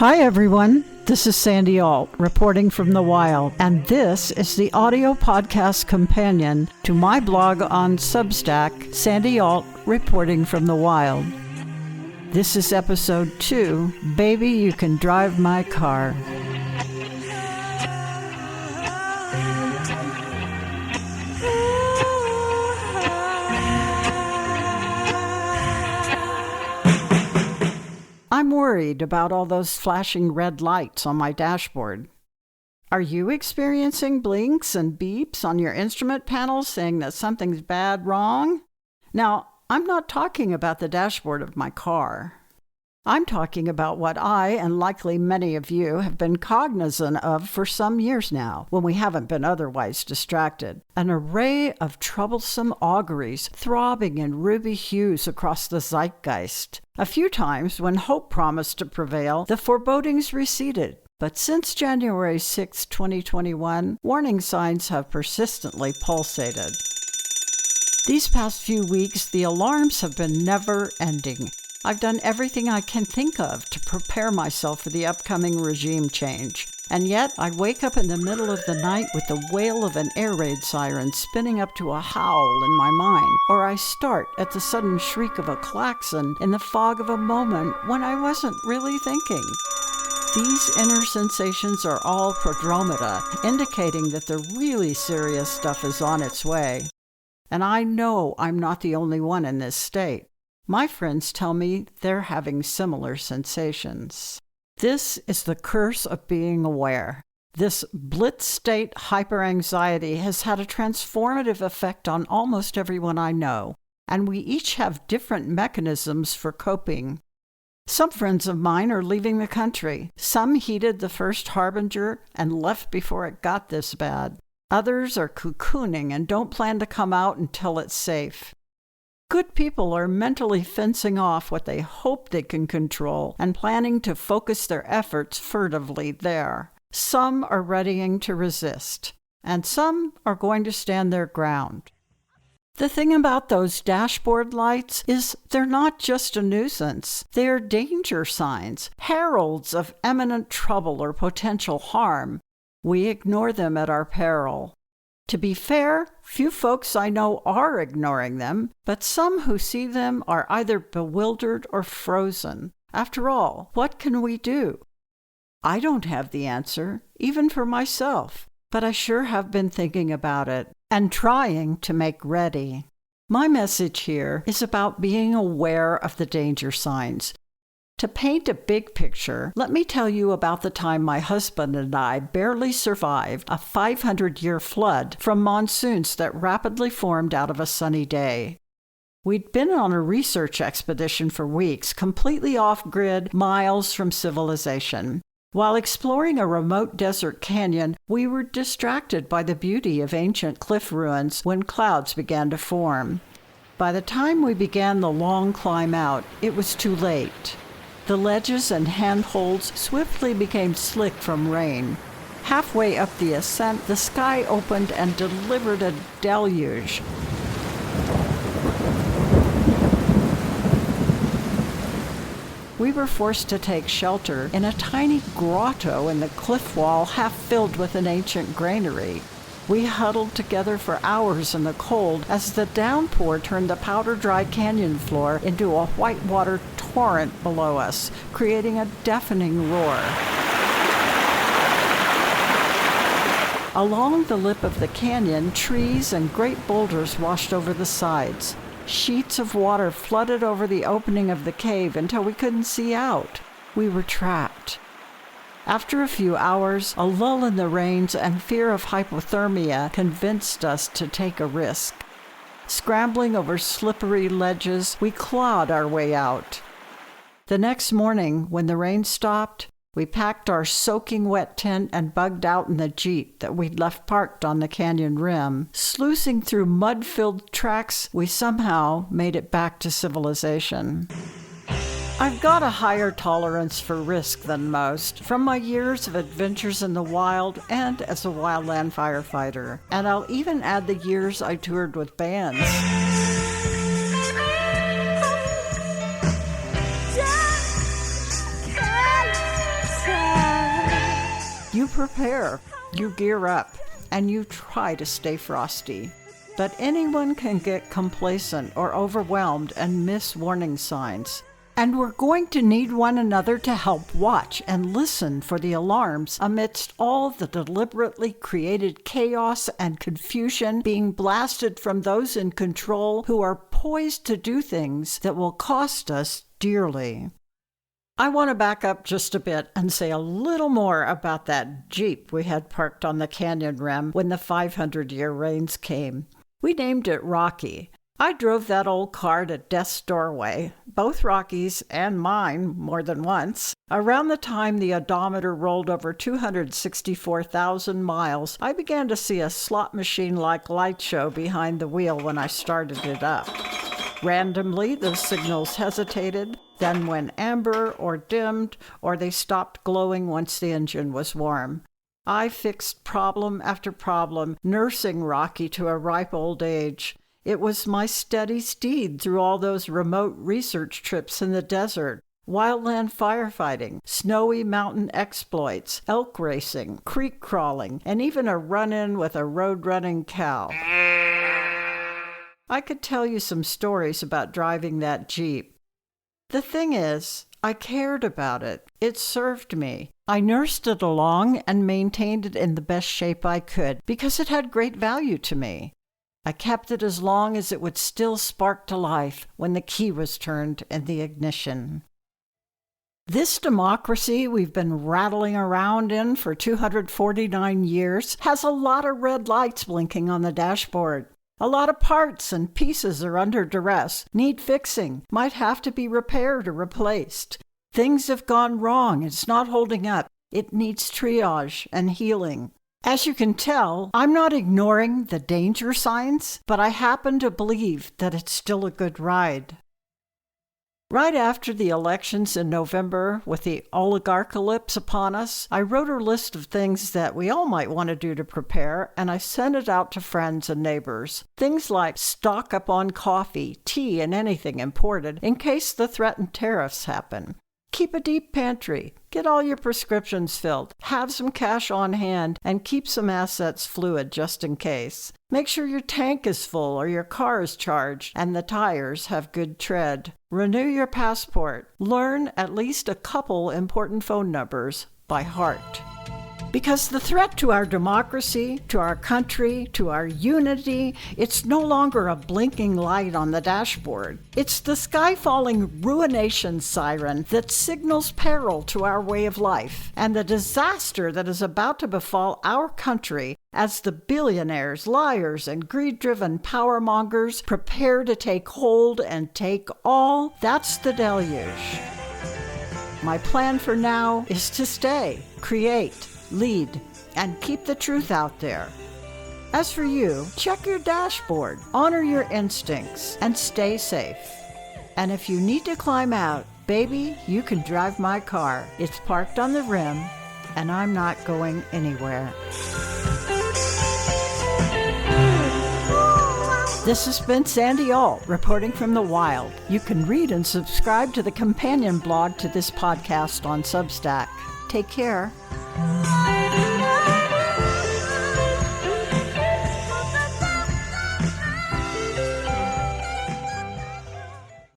Hi everyone, this is Sandy Ault reporting from the wild, and this is the audio podcast companion to my blog on Substack, Sandy Ault Reporting from the Wild. This is episode 2, Baby You Can Drive My Car. I'm worried about all those flashing red lights on my dashboard. Are you experiencing blinks and beeps on your instrument panel saying that something's wrong? Now, I'm not talking about the dashboard of my car. I'm talking about what I, and likely many of you, have been cognizant of for some years now, when we haven't been otherwise distracted. An array of troublesome auguries throbbing in ruby hues across the zeitgeist. A few times, when hope promised to prevail, the forebodings receded. But since January 6, 2021, warning signs have persistently pulsated. These past few weeks, the alarms have been never-ending. I've done everything I can think of to prepare myself for the upcoming regime change. And yet, I wake up in the middle of the night with the wail of an air raid siren spinning up to a howl in my mind, or I start at the sudden shriek of a klaxon in the fog of a moment when I wasn't really thinking. These inner sensations are all prodromata, indicating that the really serious stuff is on its way. And I know I'm not the only one in this state. My friends tell me they're having similar sensations. This is the curse of being aware. This blitz state hyperanxiety has had a transformative effect on almost everyone I know, and we each have different mechanisms for coping. Some friends of mine are leaving the country. Some heeded the first harbinger and left before it got this bad. Others are cocooning and don't plan to come out until it's safe. Good people are mentally fencing off what they hope they can control and planning to focus their efforts furtively there. Some are readying to resist, and some are going to stand their ground. The thing about those dashboard lights is they're not just a nuisance. They're danger signs, heralds of imminent trouble or potential harm. We ignore them at our peril. To be fair, few folks I know are ignoring them, but some who see them are either bewildered or frozen. After all, what can we do? I don't have the answer, even for myself, but I sure have been thinking about it and trying to make ready. My message here is about being aware of the danger signs. To paint a big picture, let me tell you about the time my husband and I barely survived a 500-year flood from monsoons that rapidly formed out of a sunny day. We'd been on a research expedition for weeks, completely off-grid, miles from civilization. While exploring a remote desert canyon, we were distracted by the beauty of ancient cliff ruins when clouds began to form. By the time we began the long climb out, it was too late. The ledges and handholds swiftly became slick from rain. Halfway up the ascent, the sky opened and delivered a deluge. We were forced to take shelter in a tiny grotto in the cliff wall half filled with an ancient granary. We huddled together for hours in the cold as the downpour turned the powder-dry canyon floor into a whitewater torrent below us, creating a deafening roar. Along the lip of the canyon, trees and great boulders washed over the sides. Sheets of water flooded over the opening of the cave until we couldn't see out. We were trapped. After a few hours, a lull in the rains and fear of hypothermia convinced us to take a risk. Scrambling over slippery ledges, we clawed our way out. The next morning, when the rain stopped, we packed our soaking wet tent and bugged out in the Jeep that we'd left parked on the canyon rim. Sluicing through mud-filled tracks, we somehow made it back to civilization. I've got a higher tolerance for risk than most, from my years of adventures in the wild and as a wildland firefighter. And I'll even add the years I toured with bands. prepare, you gear up, and you try to stay frosty. But anyone can get complacent or overwhelmed and miss warning signs. And we're going to need one another to help watch and listen for the alarms amidst all the deliberately created chaos and confusion being blasted from those in control who are poised to do things that will cost us dearly. I want to back up just a bit and say a little more about that Jeep we had parked on the canyon rim when the 500-year rains came. We named it Rocky. I drove that old car to death's doorway, both Rocky's and mine more than once. Around the time the odometer rolled over 264,000 miles, I began to see a slot machine-like light show behind the wheel when I started it up. Randomly, the signals hesitated, then went amber or dimmed, or they stopped glowing once the engine was warm. I fixed problem after problem, nursing Rocky to a ripe old age. It was my steady steed through all those remote research trips in the desert, wildland firefighting, snowy mountain exploits, elk racing, creek crawling, and even a run-in with a road-running cow. I could tell you some stories about driving that Jeep. The thing is, I cared about it. It served me. I nursed it along and maintained it in the best shape I could because it had great value to me. I kept it as long as it would still spark to life when the key was turned in the ignition. This democracy we've been rattling around in for 249 years has a lot of red lights blinking on the dashboard. A lot of parts and pieces are under duress, need fixing, might have to be repaired or replaced. Things have gone wrong, it's not holding up, it needs triage and healing. As you can tell, I'm not ignoring the danger signs, but I happen to believe that it's still a good ride. Right after the elections in November, with the oligarchalypse upon us, I wrote a list of things that we all might want to do to prepare, and I sent it out to friends and neighbors. Things like stock up on coffee, tea, and anything imported in case the threatened tariffs happen. Keep a deep pantry, get all your prescriptions filled, have some cash on hand, and keep some assets fluid just in case. Make sure your tank is full or your car is charged and the tires have good tread. Renew your passport. Learn at least a couple important phone numbers by heart. Because the threat to our democracy, to our country, to our unity, it's no longer a blinking light on the dashboard. It's the sky-falling ruination siren that signals peril to our way of life and the disaster that is about to befall our country as the billionaires, liars, and greed-driven powermongers prepare to take hold and take all. That's the deluge. My plan for now is to stay, create, lead, and keep the truth out there. As for you, check your dashboard, honor your instincts, and stay safe. And if you need to climb out, baby, you can drive my car. It's parked on the rim, and I'm not going anywhere. This has been Sandy Ault, reporting from the wild. You can read and subscribe to the companion blog to this podcast on Substack. Take care.